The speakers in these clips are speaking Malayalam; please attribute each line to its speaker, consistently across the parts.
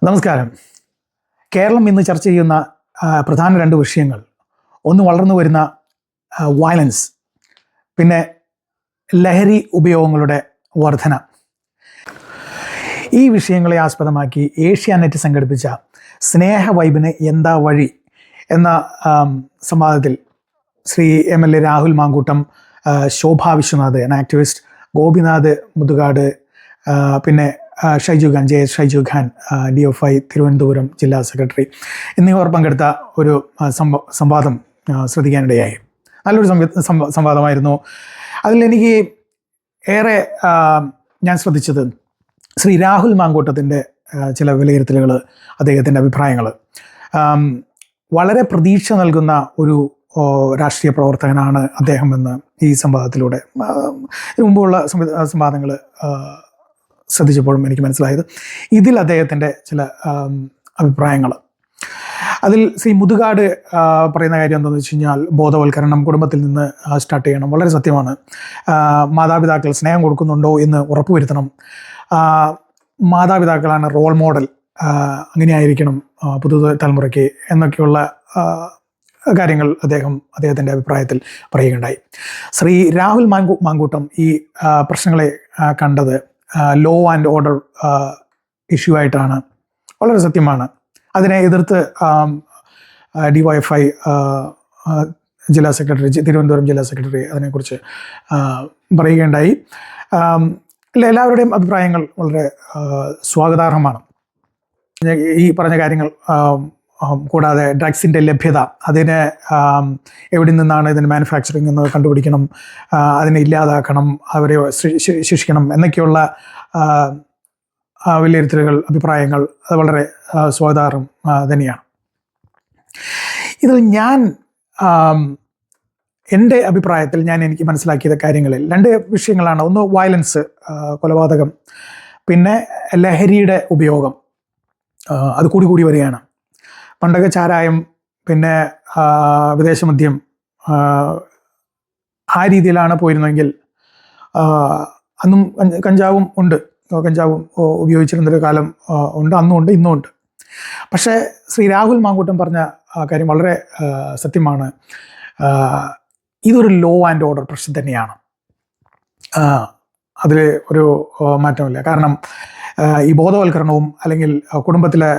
Speaker 1: നമസ്കാരം. കേരളം ഇന്ന് ചർച്ച ചെയ്യുന്ന പ്രധാന രണ്ട് വിഷയങ്ങൾ, ഒന്ന് വളർന്നു വരുന്ന വയലൻസ്, പിന്നെ ലഹരി ഉപയോഗങ്ങളുടെ വർധന. ഈ വിഷയങ്ങളെ ആസ്പദമാക്കി ഏഷ്യാനെറ്റ് സംഘടിപ്പിച്ച സ്നേഹ വൈബിന് എന്താ വഴി എന്ന സംവാദത്തിൽ ശ്രീ MLA രാഹുൽ മാങ്കൂട്ടം, ശോഭ വിശ്വനാഥ് എൻ ആക്ടിവിസ്റ്റ്, ഗോപിനാഥ് മുതുകാട്, പിന്നെ ഷൈജു ഖാൻ, ഷൈജു ഖാൻ DFI തിരുവനന്തപുരം ജില്ലാ സെക്രട്ടറി എന്നിവർ പങ്കെടുത്ത ഒരു സംവാദം ശ്രദ്ധിക്കാനിടയായി. നല്ലൊരു സംവാദമായിരുന്നു. അതിലെനിക്ക് ഏറെ ഞാൻ ശ്രദ്ധിച്ചത് ശ്രീ രാഹുൽ മാങ്കൂട്ടത്തിൻ്റെ ചില വിലയിരുത്തലുകൾ, അദ്ദേഹത്തിൻ്റെ അഭിപ്രായങ്ങൾ. വളരെ പ്രതീക്ഷ നൽകുന്ന ഒരു രാഷ്ട്രീയ പ്രവർത്തകനാണ് അദ്ദേഹമെന്ന് ഈ സംവാദത്തിലൂടെ, മുമ്പുള്ള സംവാദങ്ങൾ ശ്രദ്ധിച്ചപ്പോഴും എനിക്ക് മനസ്സിലായത്. ഇതിൽ അദ്ദേഹത്തിൻ്റെ ചില അഭിപ്രായങ്ങൾ, അതിൽ ശ്രീ മുതുകാട് പറയുന്ന കാര്യം എന്താണെന്ന് വെച്ച് കഴിഞ്ഞാൽ, ബോധവൽക്കരണം കുടുംബത്തിൽ നിന്ന് സ്റ്റാർട്ട് ചെയ്യണം. വളരെ സത്യമാണ്. മാതാപിതാക്കൾ സ്നേഹം കൊടുക്കുന്നുണ്ടോ എന്ന് ഉറപ്പുവരുത്തണം. മാതാപിതാക്കളാണ് റോൾ മോഡൽ, അങ്ങനെയായിരിക്കണം പുതുതലമുറയ്ക്ക് എന്നൊക്കെയുള്ള കാര്യങ്ങൾ അദ്ദേഹത്തിൻ്റെ അഭിപ്രായത്തിൽ പറയുകയുണ്ടായി. ശ്രീ രാഹുൽ മാങ്കൂട്ടം ഈ പ്രശ്നങ്ങളെ കണ്ടത് ലോ ആൻഡ് ഓർഡർ ഇഷ്യൂ ആയിട്ടാണ്. വളരെ സത്യമാണ്. അതിനെ എതിർത്ത് DYFI ജില്ലാ സെക്രട്ടറി, തിരുവനന്തപുരം ജില്ലാ സെക്രട്ടറി അതിനെക്കുറിച്ച് പറയുകയുണ്ടായി. എല്ലാവരുടെയും അഭിപ്രായങ്ങൾ വളരെ സ്വാഗതാർഹമാണ്. ഈ പറഞ്ഞ കാര്യങ്ങൾ കൂടാതെ ഡ്രഗ്സിൻ്റെ ലഭ്യത, അതിന് എവിടെ നിന്നാണ് ഇതിന് മാനുഫാക്ചറിങ് എന്ന് കണ്ടുപിടിക്കണം, അതിനെ ഇല്ലാതാക്കണം, അവരെ ശിക്ഷിക്കണം എന്നൊക്കെയുള്ള വിലയിരുത്തലുകൾ, അഭിപ്രായങ്ങൾ അത് വളരെ സ്വാഗതാർഹം തന്നെയാണ്. ഇതിൽ ഞാൻ എൻ്റെ അഭിപ്രായത്തിൽ എനിക്ക് മനസ്സിലാക്കിയ കാര്യങ്ങളിൽ രണ്ട് വിഷയങ്ങളാണ്. ഒന്ന് വയലൻസ്, കൊലപാതകം, പിന്നെ ലഹരിയുടെ ഉപയോഗം അത് കൂടി വരികയാണ്. പണ്ടൊക്കെ ചാരായം, പിന്നെ വിദേശ മദ്യം, ആ രീതിയിലാണ് പോയിരുന്നെങ്കിൽ അന്നും കഞ്ചാവും ഉണ്ട്, കഞ്ചാവും ഉപയോഗിച്ചിരുന്നൊരു കാലം ഉണ്ട്, അന്നും ഉണ്ട്, ഇന്നും ഉണ്ട്. പക്ഷേ ശ്രീ രാഹുൽ മാങ്കൂട്ടം പറഞ്ഞ കാര്യം വളരെ സത്യമാണ്. ഇതൊരു ലോ ആൻഡ് ഓർഡർ പ്രശ്നം തന്നെയാണ്. അതിൽ ഒരു മാറ്റമില്ല. കാരണം ഈ ബോധവൽക്കരണവും അല്ലെങ്കിൽ കുടുംബത്തിലെ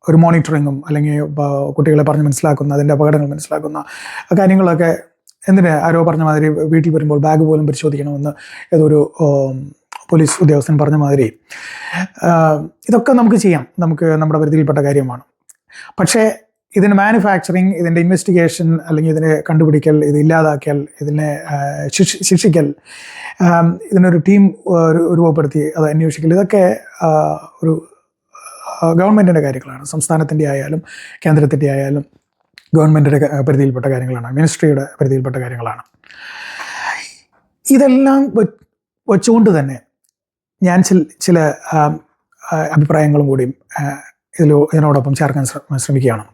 Speaker 1: ഒരു മോണിറ്ററിങ്ങും, അല്ലെങ്കിൽ കുട്ടികളെ പറഞ്ഞ് മനസ്സിലാക്കുന്ന, അതിൻ്റെ അപകടങ്ങൾ മനസ്സിലാക്കുന്ന കാര്യങ്ങളൊക്കെ, എന്തിന് ആരോ പറഞ്ഞ മാതിരി വീട്ടിൽ വരുമ്പോൾ ബാഗ് പോലും പരിശോധിക്കണമെന്ന് ഏതൊരു പോലീസ് ഉദ്യോഗസ്ഥൻ പറഞ്ഞ മാതിരി, ഇതൊക്കെ നമുക്ക് ചെയ്യാം, നമുക്ക് നമ്മുടെ പരിധിയിൽപ്പെട്ട കാര്യമാണ്. പക്ഷേ ഇതിന് മാനുഫാക്ചറിങ്, ഇതിൻ്റെ ഇൻവെസ്റ്റിഗേഷൻ, അല്ലെങ്കിൽ ഇതിനെ കണ്ടുപിടിക്കൽ, ഇത് ഇല്ലാതാക്കൽ, ഇതിനെ ശിക്ഷിക്കൽ, ഇതിനൊരു ടീം രൂപപ്പെടുത്തി അത് അന്വേഷിക്കൽ, ഇതൊക്കെ ഒരു ഗവൺമെൻറ്റിൻ്റെ കാര്യങ്ങളാണ്. സംസ്ഥാനത്തിൻ്റെ ആയാലും കേന്ദ്രത്തിൻ്റെ ആയാലും ഗവൺമെൻറ്റിൻ്റെ പരിധിയിൽപ്പെട്ട കാര്യങ്ങളാണ്, മിനിസ്ട്രിയുടെ പരിധിയിൽപ്പെട്ട കാര്യങ്ങളാണ്. ഇതെല്ലാം വച്ചുകൊണ്ട് തന്നെ ഞാൻ ചില അഭിപ്രായങ്ങളും കൂടിയും ഇതിനോടൊപ്പം ചേർക്കാൻ ശ്രമിക്കുകയാണ്.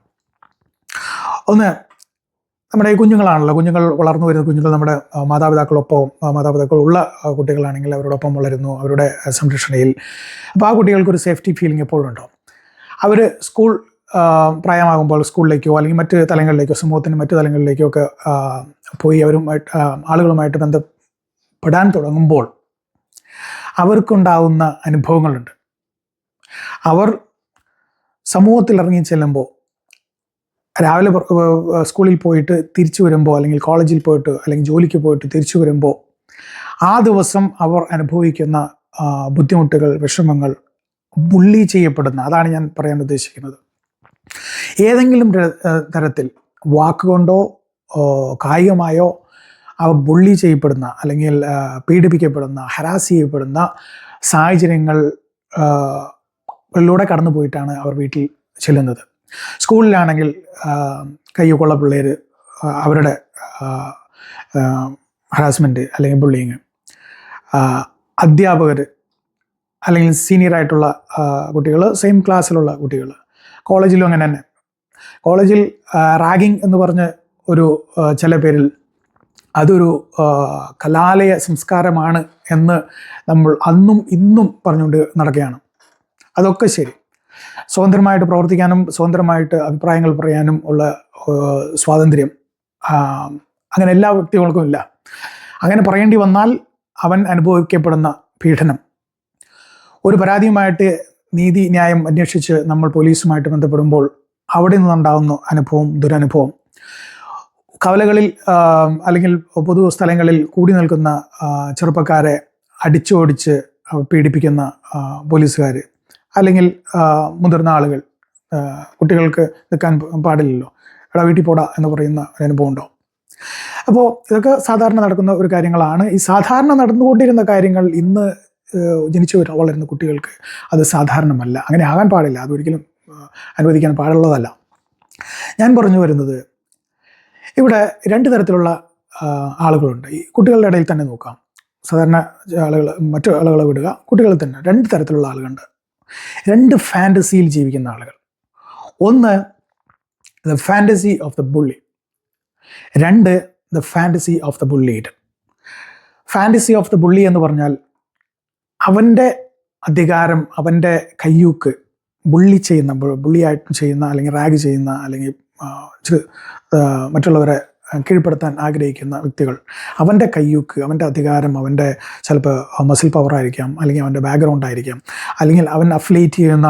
Speaker 1: ഒന്ന്, നമ്മുടെ ഈ കുഞ്ഞുങ്ങൾ വളർന്നു വരുന്ന കുഞ്ഞുങ്ങൾ നമ്മുടെ മാതാപിതാക്കൾ ഉള്ള കുട്ടികളാണെങ്കിൽ അവരോടൊപ്പം വളരുന്നു, അവരുടെ സംരക്ഷണയിൽ. അപ്പോൾ ആ കുട്ടികൾക്കൊരു സേഫ്റ്റി ഫീലിംഗ് എപ്പോഴും ഉണ്ടാവും. അവർ സ്കൂൾ പ്രായമാകുമ്പോൾ സ്കൂളിലേക്കോ അല്ലെങ്കിൽ മറ്റ് തലങ്ങളിലേക്കോ, സമൂഹത്തിൻ്റെ മറ്റു തലങ്ങളിലേക്കോ ഒക്കെ പോയി ആളുകളുമായിട്ട് ബന്ധപ്പെടാൻ തുടങ്ങുമ്പോൾ അവർക്കുണ്ടാവുന്ന അനുഭവങ്ങളുണ്ട്. അവർ സമൂഹത്തിൽ ഇറങ്ങി ചെല്ലുമ്പോൾ, രാവിലെ സ്കൂളിൽ പോയിട്ട് തിരിച്ചു വരുമ്പോൾ, അല്ലെങ്കിൽ കോളേജിൽ പോയിട്ട്, അല്ലെങ്കിൽ ജോലിക്ക് പോയിട്ട് തിരിച്ചു വരുമ്പോൾ, ആ ദിവസം അവർ അനുഭവിക്കുന്ന ബുദ്ധിമുട്ടുകൾ, വിഷമങ്ങൾ, ബുള്ളി ചെയ്യപ്പെടുന്ന, അതാണ് ഞാൻ പറയാൻ ഉദ്ദേശിക്കുന്നത്. ഏതെങ്കിലും തരത്തിൽ വാക്കുകൊണ്ടോ കായികമായോ അവർ ബുള്ളി ചെയ്യപ്പെടുന്ന, അല്ലെങ്കിൽ പീഡിപ്പിക്കപ്പെടുന്ന, ഹരാസ് ചെയ്യപ്പെടുന്ന സാഹചര്യങ്ങളിലൂടെ കടന്നു പോയിട്ടാണ് അവർ വീട്ടിൽ ചെല്ലുന്നത്. സ്കൂളിലാണെങ്കിൽ കയ്യൊക്കെയുള്ള പിള്ളേർ, അവരുടെ ഹറാസ്മെൻറ്റ് അല്ലെങ്കിൽ ബുള്ളിങ്, അധ്യാപകർ അല്ലെങ്കിൽ സീനിയറായിട്ടുള്ള കുട്ടികൾ, സെയിം ക്ലാസ്സിലുള്ള കുട്ടികൾ, കോളേജിലും അങ്ങനെ തന്നെ. കോളേജിൽ റാഗിങ് എന്ന് പറഞ്ഞ് ഒരു ചില പേരിൽ അതൊരു കലാലയ സംസ്കാരമാണ് എന്ന് നമ്മൾ അന്നും ഇന്നും പറഞ്ഞുകൊണ്ട് നടക്കുകയാണ്. അതൊക്കെ ശരി. സ്വതന്ത്രമായിട്ട് പ്രവർത്തിക്കാനും സ്വതന്ത്രമായിട്ട് അഭിപ്രായങ്ങൾ പറയാനും ഉള്ള സ്വാതന്ത്ര്യം അങ്ങനെ എല്ലാ വ്യക്തികൾക്കും ഇല്ല. അങ്ങനെ പറയേണ്ടി വന്നാൽ അവൻ അനുഭവിക്കപ്പെടുന്ന പീഡനം, ഒരു പരാതിയുമായിട്ട് നീതിന്യായം അന്വേഷിച്ച് നമ്മൾ പോലീസുമായിട്ട് ബന്ധപ്പെടുമ്പോൾ അവിടെ നിന്നുണ്ടാകുന്ന അനുഭവം, ദുരനുഭവം, കവലകളിൽ അല്ലെങ്കിൽ പൊതു സ്ഥലങ്ങളിൽ കൂടി നിൽക്കുന്ന ചെറുപ്പക്കാരെ അടിച്ചോടിച്ച് പീഡിപ്പിക്കുന്ന പോലീസുകാർ, അല്ലെങ്കിൽ മുതിർന്ന ആളുകൾ, കുട്ടികൾക്ക് നിൽക്കാൻ പാടില്ലല്ലോ, എടാ വീട്ടിൽ പോടാ എന്ന് പറയുന്ന ഒരു അനുഭവം ഉണ്ടാവും. അപ്പോൾ ഇതൊക്കെ സാധാരണ നടക്കുന്ന ഒരു കാര്യങ്ങളാണ്. ഈ സാധാരണ നടന്നുകൊണ്ടിരുന്ന കാര്യങ്ങൾ ഇന്ന് ജനിച്ചു വളരുന്ന കുട്ടികൾക്ക് അത് സാധാരണമല്ല. അങ്ങനെ ആകാൻ പാടില്ല, അതൊരിക്കലും അനുവദിക്കാൻ പാടുള്ളതല്ല. ഞാൻ പറഞ്ഞു വരുന്നത്, ഇവിടെ രണ്ട് തരത്തിലുള്ള ആളുകളുണ്ട്. ഈ കുട്ടികളുടെ ഇടയിൽ തന്നെ നോക്കാം, സാധാരണ ആളുകൾ, മറ്റു ആളുകളെ വിടുക, കുട്ടികളിൽ തന്നെ രണ്ട് തരത്തിലുള്ള ആളുകളുണ്ട്. രണ്ട് ഫാൻറ്റസിയിൽ ജീവിക്കുന്ന ആളുകൾ. ഒന്ന് the fantasy of the bully, രണ്ട് the fantasy of the bullied. Fantasy of the bully എന്ന് പറഞ്ഞാൽ അവൻ്റെ അധികാരം, അവൻ്റെ കയ്യൂക്ക്, ബുള്ളിയായിട്ട് ചെയ്യുന്ന അല്ലെങ്കിൽ റാഗ് ചെയ്യുന്ന അല്ലെങ്കിൽ മറ്റുള്ളവരെ കീഴ്പ്പെടുത്താൻ ആഗ്രഹിക്കുന്ന വ്യക്തികൾ, അവൻ്റെ കയ്യൂക്ക്, അവൻ്റെ അധികാരം, അവൻ്റെ ചിലപ്പോൾ മസിൽ പവറായിരിക്കാം, അല്ലെങ്കിൽ അവൻ്റെ ബാക്ക്ഗ്രൗണ്ട് ആയിരിക്കാം, അല്ലെങ്കിൽ അവൻ അഫിലിയേറ്റ് ചെയ്യുന്ന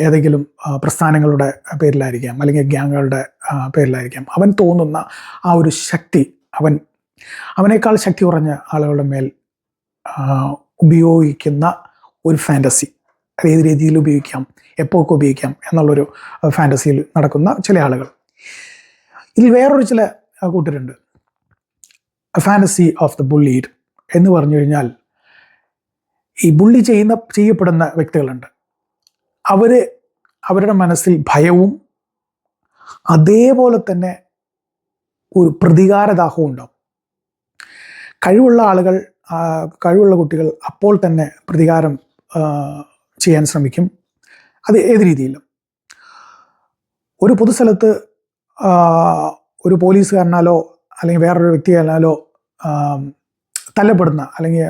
Speaker 1: ഏതെങ്കിലും പ്രസ്ഥാനങ്ങളുടെ പേരിലായിരിക്കാം, അല്ലെങ്കിൽ ഗ്യാങ്ങുകളുടെ പേരിലായിരിക്കാം. അവൻ തോന്നുന്ന ആ ഒരു ശക്തി, അവനേക്കാൾ ശക്തി കുറഞ്ഞ ആളുകളുടെ മേൽ ഉപയോഗിക്കുന്ന ഒരു ഫാൻറ്റസി. അത് ഏത് രീതിയിൽ ഉപയോഗിക്കാം, എപ്പോഴൊക്കെ ഉപയോഗിക്കാം എന്നുള്ളൊരു ഫാൻറ്റസിയിൽ നടക്കുന്ന ചില ആളുകൾ. ഇതിൽ വേറൊരു ചില കൂട്ടരുണ്ട്, ഫാൻറ്റസി ഓഫ് ദ ബുള്ളീഡ് എന്ന് പറഞ്ഞു കഴിഞ്ഞാൽ, ഈ ബുള്ളി ചെയ്യപ്പെടുന്ന വ്യക്തികളുണ്ട്. അവരുടെ മനസ്സിൽ ഭയവും അതേപോലെ തന്നെ ഒരു പ്രതികാരദാഹവും ഉണ്ടാവും. കഴിവുള്ള കുട്ടികൾ അപ്പോൾ തന്നെ പ്രതികാരം ചെയ്യാൻ ശ്രമിക്കും. അത് ഏത് രീതിയിലും. ഒരു പൊതുസ്ഥലത്ത് ഒരു പോലീസുകാരനാലോ അല്ലെങ്കിൽ വേറൊരു വ്യക്തിയാലോ തല്ലപ്പെടുന്ന, അല്ലെങ്കിൽ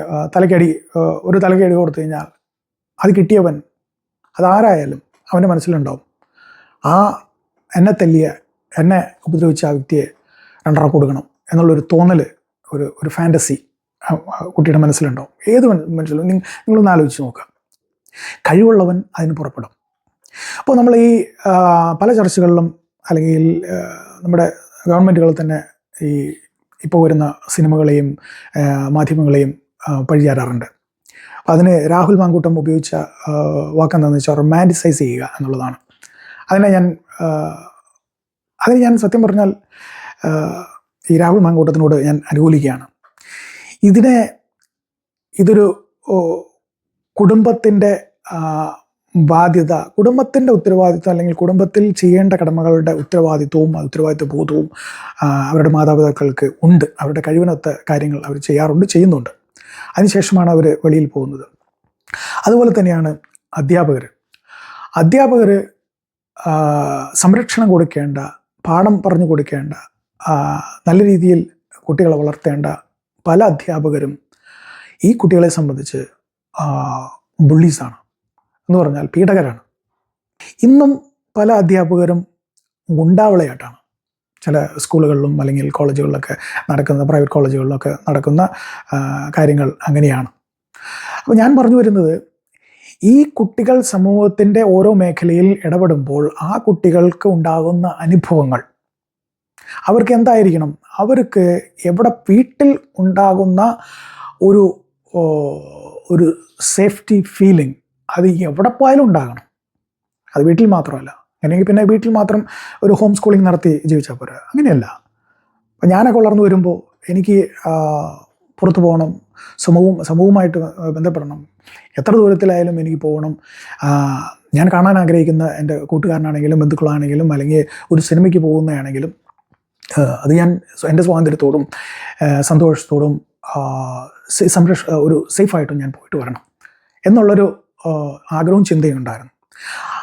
Speaker 1: ഒരു തലക്കടി കൊടുത്തു കഴിഞ്ഞാൽ അത് കിട്ടിയവൻ, അതാരായാലും അവൻ്റെ മനസ്സിലുണ്ടാവും, എന്നെ ഉപദ്രവിച്ച ആ വ്യക്തിയെ രണ്ടറ കൊടുക്കണം എന്നുള്ളൊരു തോന്നൽ, ഒരു ഫാൻറ്റസി കുട്ടിയുടെ മനസ്സിലുണ്ടാവും. ഏത് മനസ്സിലും നിങ്ങളൊന്ന് ആലോചിച്ച് നോക്കുക. കഴിവുള്ളവൻ അതിന് പുറപ്പെടും. അപ്പോൾ നമ്മൾ ഈ പല ചർച്ചകളിലും അല്ലെങ്കിൽ നമ്മുടെ ഗവൺമെൻറ്റുകൾ തന്നെ ഇപ്പോൾ വരുന്ന സിനിമകളെയും മാധ്യമങ്ങളെയും പഴിചാരാറുണ്ട്. അപ്പോൾ അതിന് രാഹുൽ മാങ്കൂട്ടം ഉപയോഗിച്ച വാക്കെന്താണെന്ന് വെച്ചാൽ റൊമാൻറ്റിസൈസ് ചെയ്യുക എന്നുള്ളതാണ്. അതിനെ ഞാൻ സത്യം പറഞ്ഞാൽ ഈ രാഹുൽ മാങ്കൂട്ടത്തിനോട് ഞാൻ അനുകൂലിക്കുകയാണ്. ഇതൊരു കുടുംബത്തിൻ്റെ ബാധ്യത, കുടുംബത്തിൻ്റെ ഉത്തരവാദിത്വം, അല്ലെങ്കിൽ കുടുംബത്തിൽ ചെയ്യേണ്ട കടമകളുടെ ഉത്തരവാദിത്വ ബോധവും അവരുടെ മാതാപിതാക്കൾക്ക് ഉണ്ട്. അവരുടെ കഴിവിനൊത്ത കാര്യങ്ങൾ അവർ ചെയ്യുന്നുണ്ട്. അതിനുശേഷമാണ് അവർ വെളിയിൽ പോകുന്നത്. അതുപോലെ തന്നെയാണ് അധ്യാപകർ സംരക്ഷണം കൊടുക്കേണ്ട, പാഠം പറഞ്ഞു കൊടുക്കേണ്ട, നല്ല രീതിയിൽ കുട്ടികളെ വളർത്തേണ്ട പല അധ്യാപകരും ഈ കുട്ടികളെ സംബന്ധിച്ച് ബുള്ളീസാണ്, എന്ന് പറഞ്ഞാൽ പീഡകരാണ്. ഇന്നും പല അധ്യാപകരും ഗുണ്ടാവിളയായിട്ടാണ് ചില സ്കൂളുകളിലും അല്ലെങ്കിൽ കോളേജുകളിലൊക്കെ നടക്കുന്ന, പ്രൈവറ്റ് കോളേജുകളിലൊക്കെ നടക്കുന്ന കാര്യങ്ങൾ അങ്ങനെയാണ്. അപ്പോൾ ഞാൻ പറഞ്ഞു വരുന്നത്, ഈ കുട്ടികൾ സമൂഹത്തിൻ്റെ ഓരോ മേഖലയിൽ ഇടപെടുമ്പോൾ ആ കുട്ടികൾക്ക് ഉണ്ടാകുന്ന അനുഭവങ്ങൾ അവർക്ക് എന്തായിരിക്കണം? അവർക്ക് വീട്ടിൽ ഉണ്ടാകുന്ന ഒരു സേഫ്റ്റി ഫീലിംഗ് അത് എവിടെ പോയാലും ഉണ്ടാകണം. അത് വീട്ടിൽ മാത്രമല്ല. അല്ലെങ്കിൽ പിന്നെ വീട്ടിൽ മാത്രം ഒരു ഹോം സ്കൂളിംഗ് നടത്തി ജീവിച്ചാൽ പോരാ. അങ്ങനെയല്ല. അപ്പം ഞാനൊക്കെ വളർന്നു വരുമ്പോൾ എനിക്ക് പുറത്തു പോകണം, സമൂഹവുമായിട്ട് ബന്ധപ്പെടണം, എത്ര ദൂരത്തിലായാലും എനിക്ക് പോകണം. ഞാൻ കാണാൻ ആഗ്രഹിക്കുന്ന എൻ്റെ കൂട്ടുകാരനാണെങ്കിലും ബന്ധുക്കളാണെങ്കിലും അല്ലെങ്കിൽ ഒരു സിനിമയ്ക്ക് പോകുന്നതാണെങ്കിലും അത് ഞാൻ എൻ്റെ സ്വാതന്ത്ര്യത്തോടും സന്തോഷത്തോടും ഒരു സേഫായിട്ടും ഞാൻ പോയിട്ട് വരണം എന്നുള്ളൊരു ആഗ്രഹവും ചിന്തയും ഉണ്ടായിരുന്നു.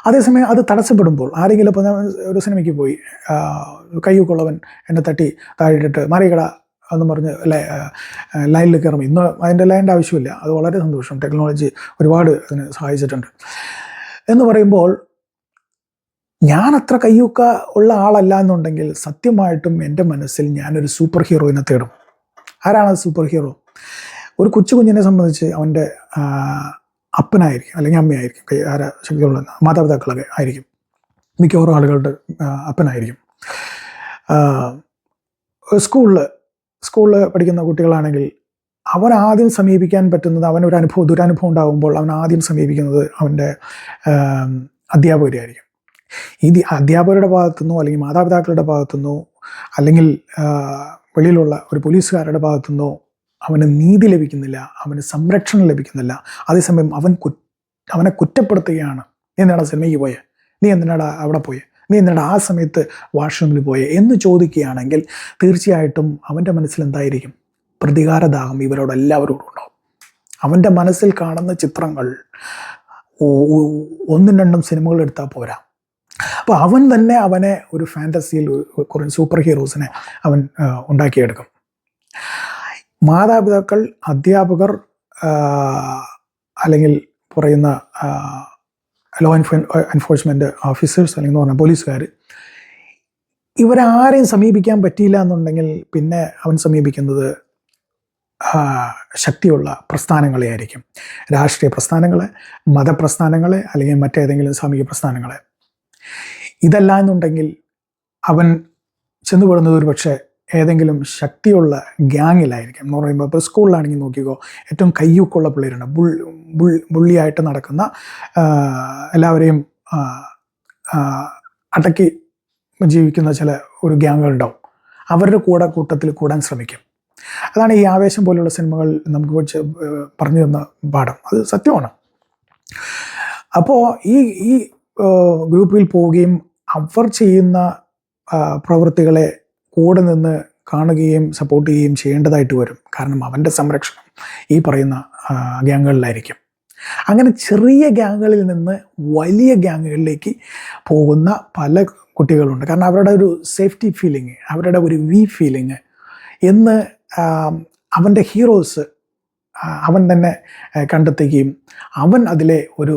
Speaker 1: അതേസമയം അത് തടസ്സപ്പെടുമ്പോൾ, ആരെങ്കിലും ഇപ്പോൾ ഒരു സിനിമയ്ക്ക് പോയി കയ്യൊക്കെയുള്ളവൻ എന്നെ തട്ടി താഴെയിട്ടിട്ട് മാറിക്കട എന്ന് പറഞ്ഞ് ലൈനിൽ കയറുമ്പോൾ, ഇന്ന് അതിൻ്റെ ലൈനിൻ്റെ ആവശ്യമില്ല. അത് വളരെ സന്തോഷം. ടെക്നോളജി ഒരുപാട് അതിന് സഹായിച്ചിട്ടുണ്ട്. എന്ന് പറയുമ്പോൾ ഞാൻ അത്ര കയ്യൂക്ക ഉള്ള ആളല്ല എന്നുണ്ടെങ്കിൽ സത്യമായിട്ടും എൻ്റെ മനസ്സിൽ ഞാനൊരു സൂപ്പർ ഹീറോയിനെ തേടും. ആരാണ് സൂപ്പർ ഹീറോ? ഒരു കുഞ്ഞിനെ സംബന്ധിച്ച് അവൻ്റെ അപ്പനായിരിക്കും, അല്ലെങ്കിൽ അമ്മയായിരിക്കും, ആരാ ശക്തിയുള്ള മാതാപിതാക്കളൊക്കെ ആയിരിക്കും. മിക്കവാറും ആളുകളുടെ അപ്പനായിരിക്കും. സ്കൂളിൽ പഠിക്കുന്ന കുട്ടികളാണെങ്കിൽ അവൻ ആദ്യം സമീപിക്കാൻ പറ്റുന്നത്, അവനൊരു ദുരനുഭവം ഉണ്ടാകുമ്പോൾ അവൻ ആദ്യം സമീപിക്കുന്നത് അവൻ്റെ അധ്യാപകരെയായിരിക്കും. ഈ അധ്യാപകരുടെ ഭാഗത്തുനിന്നോ അല്ലെങ്കിൽ മാതാപിതാക്കളുടെ ഭാഗത്തുനിന്നോ അല്ലെങ്കിൽ വെളിയിലുള്ള ഒരു പോലീസുകാരുടെ ഭാഗത്തുനിന്നോ അവന് നീതി ലഭിക്കുന്നില്ല, അവന് സംരക്ഷണം ലഭിക്കുന്നില്ല. അതേസമയം അവനെ കുറ്റപ്പെടുത്തുകയാണ്. നീ എന്തിനാണ് സിനിമയ്ക്ക് പോയെ, നീ എന്തിനാണ് അവിടെ പോയെ, നീ എന്തിനാണ് ആ സമയത്ത് വാഷ്റൂമിൽ പോയെ എന്ന് ചോദിക്കുകയാണെങ്കിൽ തീർച്ചയായിട്ടും അവൻ്റെ മനസ്സിൽ എന്തായിരിക്കും? പ്രതികാരദാഹം ഇവരോട് എല്ലാവരോടും ഉണ്ടാവും. അവൻ്റെ മനസ്സിൽ കാണുന്ന ചിത്രങ്ങൾ 1-2 സിനിമകൾ എടുത്താൽ പോരാ. അപ്പോൾ അവൻ തന്നെ അവനെ ഒരു ഫാൻറ്റസിയിൽ കുറേ സൂപ്പർ ഹീറോസിനെ അവൻ ഉണ്ടാക്കിയെടുക്കും. മാതാപിതാക്കൾ, അധ്യാപകർ, അല്ലെങ്കിൽ പറയുന്ന ലോ എൻഫോഴ്സ്മെൻറ്റ് ഓഫീസേഴ്സ് അല്ലെങ്കിൽ എന്ന് പറഞ്ഞാൽ പോലീസുകാർ, ഇവരാരെയും സമീപിക്കാൻ പറ്റിയില്ല എന്നുണ്ടെങ്കിൽ പിന്നെ അവൻ സമീപിക്കുന്നത് ശക്തിയുള്ള പ്രസ്ഥാനങ്ങളെ ആയിരിക്കും. രാഷ്ട്രീയ പ്രസ്ഥാനങ്ങളെ, മതപ്രസ്ഥാനങ്ങളെ, അല്ലെങ്കിൽ മറ്റേതെങ്കിലും സാമൂഹിക പ്രസ്ഥാനങ്ങളെ. ഇതല്ല എന്നുണ്ടെങ്കിൽ അവൻ ചെന്നുപെടുന്നത് ഒരു പക്ഷേ ഏതെങ്കിലും ശക്തിയുള്ള ഗ്യാങ്ങിലായിരിക്കും. എന്ന് പറയുമ്പോൾ ഇപ്പോൾ സ്കൂളിലാണെങ്കിൽ നോക്കിക്കോ, ഏറ്റവും കയ്യൂക്കുള്ള പിള്ളേരുണ്ട്, ബുള്ളിയായിട്ട് നടക്കുന്ന, എല്ലാവരെയും അടക്കി ജീവിക്കുന്ന ചില ഒരു ഗ്യാങ്ങുകളുണ്ടാവും. അവരുടെ കൂട്ടത്തിൽ കൂടാൻ ശ്രമിക്കും. അതാണ് ഈ ആവേശം പോലുള്ള സിനിമകൾ നമുക്ക് പറഞ്ഞു തന്ന പാഠം. അത് സത്യമാണ്. അപ്പോൾ ഈ ഗ്രൂപ്പിൽ പോവുകയും അവർ ചെയ്യുന്ന പ്രവൃത്തികളെ കൂടെ നിന്ന് കാണുകയും സപ്പോർട്ട് ചെയ്യുകയും ചെയ്യേണ്ടതായിട്ട് വരും. കാരണം അവൻ്റെ സംരക്ഷണം ഈ പറയുന്ന ഗ്യാങ്ങുകളിലായിരിക്കും. അങ്ങനെ ചെറിയ ഗ്യാങ്ങുകളിൽ നിന്ന് വലിയ ഗ്യാങ്ങുകളിലേക്ക് പോകുന്ന പല കുട്ടികളുണ്ട്. കാരണം അവരുടെ ഒരു സേഫ്റ്റി ഫീലിംഗ്, അവരുടെ ഒരു ഫീലിംഗ് എന്ന് അവൻ്റെ ഹീറോസ് അവൻ തന്നെ കണ്ടെത്തുകയും അവൻ അതിലെ ഒരു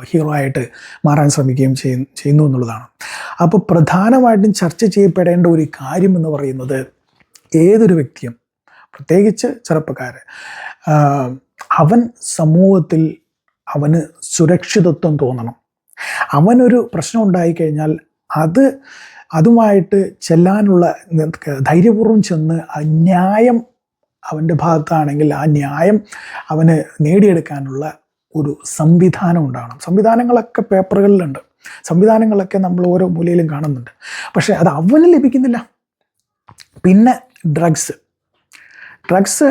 Speaker 1: ഹീറോ ആയിട്ട് മാറാൻ ശ്രമിക്കുകയും ചെയ്യുന്നു എന്നുള്ളതാണ്. അപ്പോൾ പ്രധാനമായിട്ടും ചർച്ച ചെയ്യപ്പെടേണ്ട ഒരു കാര്യം എന്ന് പറയുന്നത്, ഏതൊരു വ്യക്തിയും, പ്രത്യേകിച്ച് ചെറുപ്പക്കാർ, അവൻ സമൂഹത്തിൽ അവന് സുരക്ഷിതത്വം തോന്നണം. അവനൊരു പ്രശ്നം ഉണ്ടായിക്കഴിഞ്ഞാൽ അതുമായിട്ട് ചെല്ലാനുള്ള ധൈര്യപൂർവ്വം ചെന്ന് ന്യായം അവൻ്റെ ഭാഗത്താണെങ്കിൽ ആ ന്യായം അവന് നേടിയെടുക്കാനുള്ള ഒരു സംവിധാനം ഉണ്ടാകണം. സംവിധാനങ്ങളൊക്കെ പേപ്പറുകളിലുണ്ട്, സംവിധാനങ്ങളൊക്കെ നമ്മൾ ഓരോ മൂലയിലും കാണുന്നുണ്ട്. പക്ഷേ അത് അവന് ലഭിക്കുന്നില്ല. പിന്നെ ഡ്രഗ്സ്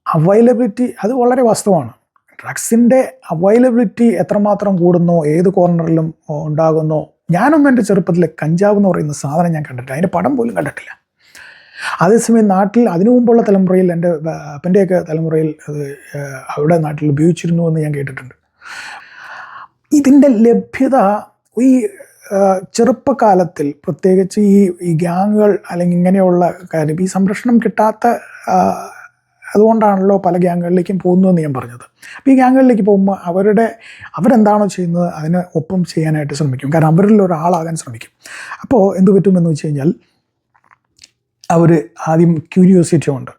Speaker 1: അവൈലബിലിറ്റി, അത് വളരെ വാസ്തവമാണ്. ഡ്രഗ്സിൻ്റെ അവൈലബിലിറ്റി എത്രമാത്രം കൂടുന്നോ, ഏത് കോർണറിലും ഉണ്ടാകുന്നോ. ഞാനൊന്നും എൻ്റെ ചെറുപ്പത്തിൽ കഞ്ചാവ് എന്ന് പറയുന്ന സാധനം ഞാൻ കണ്ടിട്ടില്ല, അതിൻ്റെ പടം പോലും കണ്ടിട്ടില്ല. അതേസമയം നാട്ടിൽ അതിനു മുമ്പുള്ള തലമുറയിൽ, എൻ്റെ അപ്പൻ്റെയൊക്കെ തലമുറയിൽ അത് അവിടെ നാട്ടിൽ ഉപയോഗിച്ചിരുന്നു എന്ന് ഞാൻ കേട്ടിട്ടുണ്ട്. ഇതിൻ്റെ ലഭ്യത ഈ ചെറുപ്പകാലത്തിൽ, പ്രത്യേകിച്ച് ഈ ഗ്യാങ്ങുകൾ അല്ലെങ്കിൽ ഇങ്ങനെയുള്ള കാര്യം, ഈ സംരക്ഷണം കിട്ടാത്ത അതുകൊണ്ടാണല്ലോ പല ഗ്യാങ്ങുകളിലേക്കും പോകുന്നതെന്ന് ഞാൻ പറഞ്ഞത്. അപ്പോൾ ഈ ഗ്യാങ്ങുകളിലേക്ക് പോകുമ്പോൾ അവരെന്താണോ ചെയ്യുന്നത് അതിന് ഒപ്പം ചെയ്യാനായിട്ട് ശ്രമിക്കും. കാരണം അവരിൽ ഒരാളാകാൻ ശ്രമിക്കും. അപ്പോൾ എന്ത് പറ്റുമെന്ന് വെച്ച് കഴിഞ്ഞാൽ, അവർ ആദ്യം ക്യൂരിയോസിറ്റി ഉണ്ട്.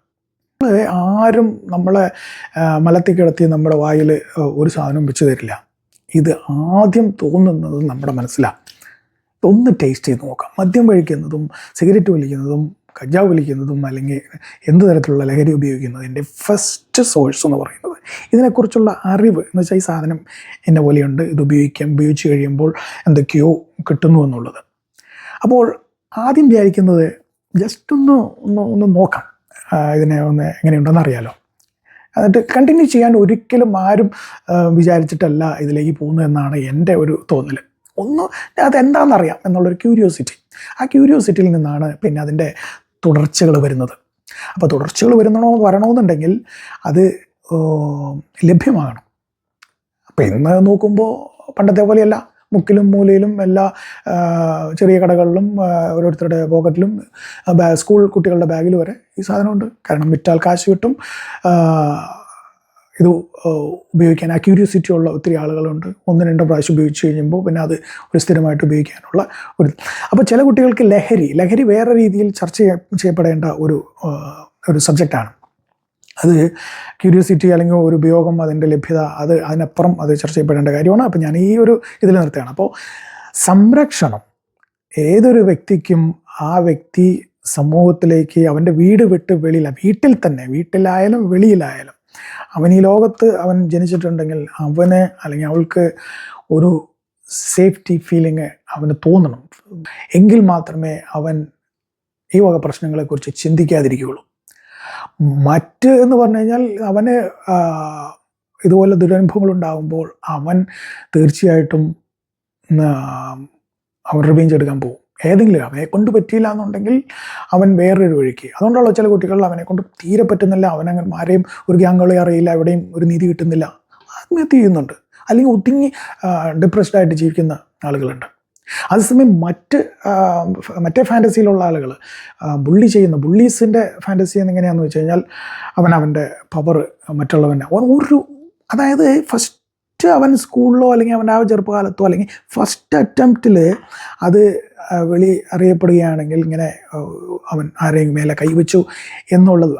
Speaker 1: ആരും നമ്മളെ മലത്തിൽ കിടത്തി നമ്മുടെ വായിൽ ഒരു സാധനം വെച്ച് തരില്ല. ഇത് ആദ്യം തോന്നുന്നത് നമ്മുടെ മനസ്സിലാണ്. ഒന്ന് ടേസ്റ്റ് ചെയ്ത് നോക്കാം. മദ്യം കഴിക്കുന്നതും സിഗരറ്റ് വലിക്കുന്നതും കഞ്ചാവ് വലിക്കുന്നതും അല്ലെങ്കിൽ എന്ത് തരത്തിലുള്ള ലഹരി ഉപയോഗിക്കുന്നതിൻ്റെ ഫസ്റ്റ് സോഴ്സ് എന്ന് പറയുന്നത് ഇതിനെക്കുറിച്ചുള്ള അറിവ് എന്ന് വെച്ചാൽ, ഈ സാധനം എന്നെ പോലെയുണ്ട്, ഇത് ഉപയോഗിച്ച് കഴിയുമ്പോൾ എന്തൊക്കെയോ കിട്ടുന്നു എന്നുള്ളത്. അപ്പോൾ ആദ്യം വിചാരിക്കുന്നത് ജസ്റ്റ് ഒന്ന് നോക്കാം, ഇതിനെ ഒന്ന് എങ്ങനെയുണ്ടെന്ന് അറിയാലോ. എന്നിട്ട് കണ്ടിന്യൂ ചെയ്യാൻ ഒരിക്കലും ആരും വിചാരിച്ചിട്ടല്ല ഇതിലേക്ക് പോകുന്നതെന്നാണ് എൻ്റെ ഒരു തോന്നൽ. അതെന്താണെന്നറിയാം എന്നുള്ളൊരു ക്യൂരിയോസിറ്റി. ആ ക്യൂരിയോസിറ്റിയിൽ നിന്നാണ് പിന്നെ അതിൻ്റെ തുടർച്ചകൾ വരുന്നത്. അപ്പോൾ തുടർച്ചകൾ വരണമെന്നുണ്ടെങ്കിൽ അത് ലഭ്യമാകണം. അപ്പോൾ ഇന്ന് നോക്കുമ്പോൾ പണ്ടത്തെ പോലെയല്ല, മുക്കിലും മൂലയിലും എല്ലാ ചെറിയ കടകളിലും ഓരോരുത്തരുടെ പോക്കറ്റിലും സ്കൂൾ കുട്ടികളുടെ ബാഗിൽ വരെ ഈ സാധനമുണ്ട്. കാരണം വിറ്റാൽ കാശ് കിട്ടും, ഇത് ഉപയോഗിക്കാൻ ക്യൂരിയോസിറ്റി ഉള്ള ഒത്തിരി ആളുകളുണ്ട്. 1-2 പ്രാവശ്യം ഉപയോഗിച്ച് കഴിയുമ്പോൾ പിന്നെ അത് ഒരു സ്ഥിരമായിട്ട് ഉപയോഗിക്കാനുള്ള ഒരു. അപ്പോൾ ചില കുട്ടികൾക്ക് ലഹരി വേറെ രീതിയിൽ ചർച്ച ചെയ്യപ്പെടേണ്ട ഒരു സബ്ജക്റ്റാണ്. അത് ക്യൂരിയോസിറ്റി അല്ലെങ്കിൽ ഒരു ഉപയോഗം, അതിൻ്റെ ലഭ്യത, അതിനപ്പുറം അത് ചർച്ച ചെയ്യപ്പെടേണ്ട കാര്യമാണ്. അപ്പോൾ ഞാൻ ഈ ഒരു ഇതിൽ നിർത്തുകയാണ്. അപ്പോൾ സംരക്ഷണം ഏതൊരു വ്യക്തിക്കും ആ വ്യക്തി സമൂഹത്തിലേക്ക് അവൻ്റെ വീട് വിട്ട് വീട്ടിൽ തന്നെ, വീട്ടിലായാലും വെളിയിലായാലും, അവൻ ഈ ലോകത്ത് അവൻ ജനിച്ചിട്ടുണ്ടെങ്കിൽ അവന് അല്ലെങ്കിൽ അവൾക്ക് ഒരു സേഫ്റ്റി ഫീലിംഗ് അവന് തോന്നണം. എങ്കിൽ മാത്രമേ അവൻ ഈ വക പ്രശ്നങ്ങളെക്കുറിച്ച് ചിന്തിക്കാതിരിക്കുകയുള്ളൂ. മറ്റ് എന്ന് പറഞ്ഞു കഴിഞ്ഞാൽ അവന് ഇതുപോലെ ദുരനുഭവങ്ങൾ ഉണ്ടാകുമ്പോൾ അവൻ തീർച്ചയായിട്ടും അവൻ റിവെഞ്ച് എടുക്കാൻ പോകും. ഏതെങ്കിലും അവനെ കൊണ്ട് പറ്റിയില്ല എന്നുണ്ടെങ്കിൽ അവൻ വേറൊരു വഴിക്ക്. അതുകൊണ്ടുള്ള ചില കുട്ടികൾ അവനെ കൊണ്ട് തീരെ പറ്റുന്നില്ല, അവനങ്ങനെ ആരെയും ഒരു ഗ്യാങ്കളെ അറിയില്ല, എവിടെയും ഒരു നീതി കിട്ടുന്നില്ല, ആത്മഹത്യ ചെയ്യുന്നുണ്ട്, അല്ലെങ്കിൽ ഒതുങ്ങി ഡിപ്രസ്ഡ് ആയിട്ട് ജീവിക്കുന്ന ആളുകളുണ്ട്. അതേസമയം മറ്റേ ഫാൻറ്റസിയിലുള്ള ആളുകൾ ബുള്ളീസിൻ്റെ ഫാൻറ്റസി എങ്ങനെയാണെന്ന് വെച്ച് കഴിഞ്ഞാൽ അവൻ്റെ പവർ മറ്റുള്ളവൻ്റെ അതായത് ഫസ്റ്റ് അവൻ സ്കൂളിലോ അല്ലെങ്കിൽ അവൻ്റെ ആ ചെറുപ്പകാലത്തോ അല്ലെങ്കിൽ ഫസ്റ്റ് അറ്റംപ്റ്റിൽ അത് അറിയപ്പെടുകയാണെങ്കിൽ ഇങ്ങനെ അവൻ ആരെയും മേലെ കൈവച്ചു എന്നുള്ളത്,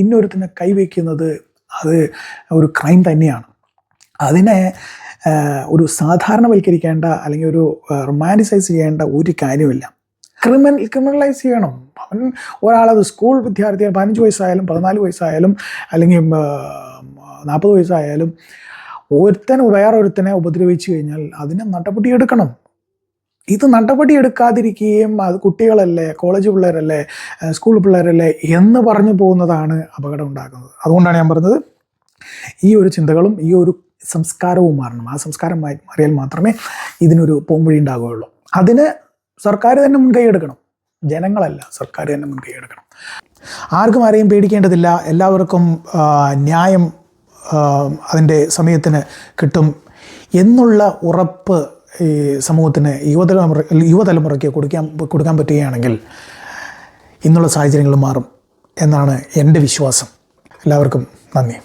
Speaker 1: ഇന്നൊരുത്തനെ കൈവയ്ക്കുന്നത് അത് ഒരു ക്രൈം തന്നെയാണ്. അതിനെ ഒരു സാധാരണവൽക്കരിക്കേണ്ട അല്ലെങ്കിൽ ഒരു റൊമാൻറ്റിസൈസ് ചെയ്യേണ്ട ഒരു കാര്യമില്ല. ക്രിമിനലൈസ് ചെയ്യണം. അവൻ ഒരാളത് സ്കൂൾ വിദ്യാർത്ഥി 15 വയസ്സായാലും 14 വയസ്സായാലും അല്ലെങ്കിൽ 40 വയസ്സായാലും വേറൊരുത്തനെ ഉപദ്രവിച്ചു കഴിഞ്ഞാൽ അതിനെ നടപടിയെടുക്കണം. ഇത് നടപടിയെടുക്കാതിരിക്കുകയും അത് കുട്ടികളല്ലേ, കോളേജ് പിള്ളേരല്ലേ, സ്കൂൾ പിള്ളേരല്ലേ എന്ന് പറഞ്ഞു പോകുന്നതാണ് അപകടം ഉണ്ടാക്കുന്നത്. അതുകൊണ്ടാണ് ഞാൻ പറഞ്ഞത് ഈ ഒരു ചിന്തകളും ഈ ഒരു സംസ്കാരവും മാറണം. ആ സംസ്കാരം മാറിയാൽ മാത്രമേ ഇതിനൊരു പോംവഴി ഉണ്ടാകുകയുള്ളൂ. അതിന് സർക്കാർ തന്നെ മുൻകൈ എടുക്കണം. ജനങ്ങളല്ല, സർക്കാർ തന്നെ മുൻകൈ എടുക്കണം. ആർക്കും ആരെയും പേടിക്കേണ്ടതില്ല. എല്ലാവർക്കും ന്യായം അതിൻ്റെ സമയത്തിന് കിട്ടും എന്നുള്ള ഉറപ്പ് ഈ സമൂഹത്തിന് യുവതലമുറയ്ക്ക് കൊടുക്കാൻ പറ്റുകയാണെങ്കിൽ ഇന്നുള്ള സാഹചര്യങ്ങൾ മാറും എന്നാണ് എൻ്റെ വിശ്വാസം. എല്ലാവർക്കും നന്ദി.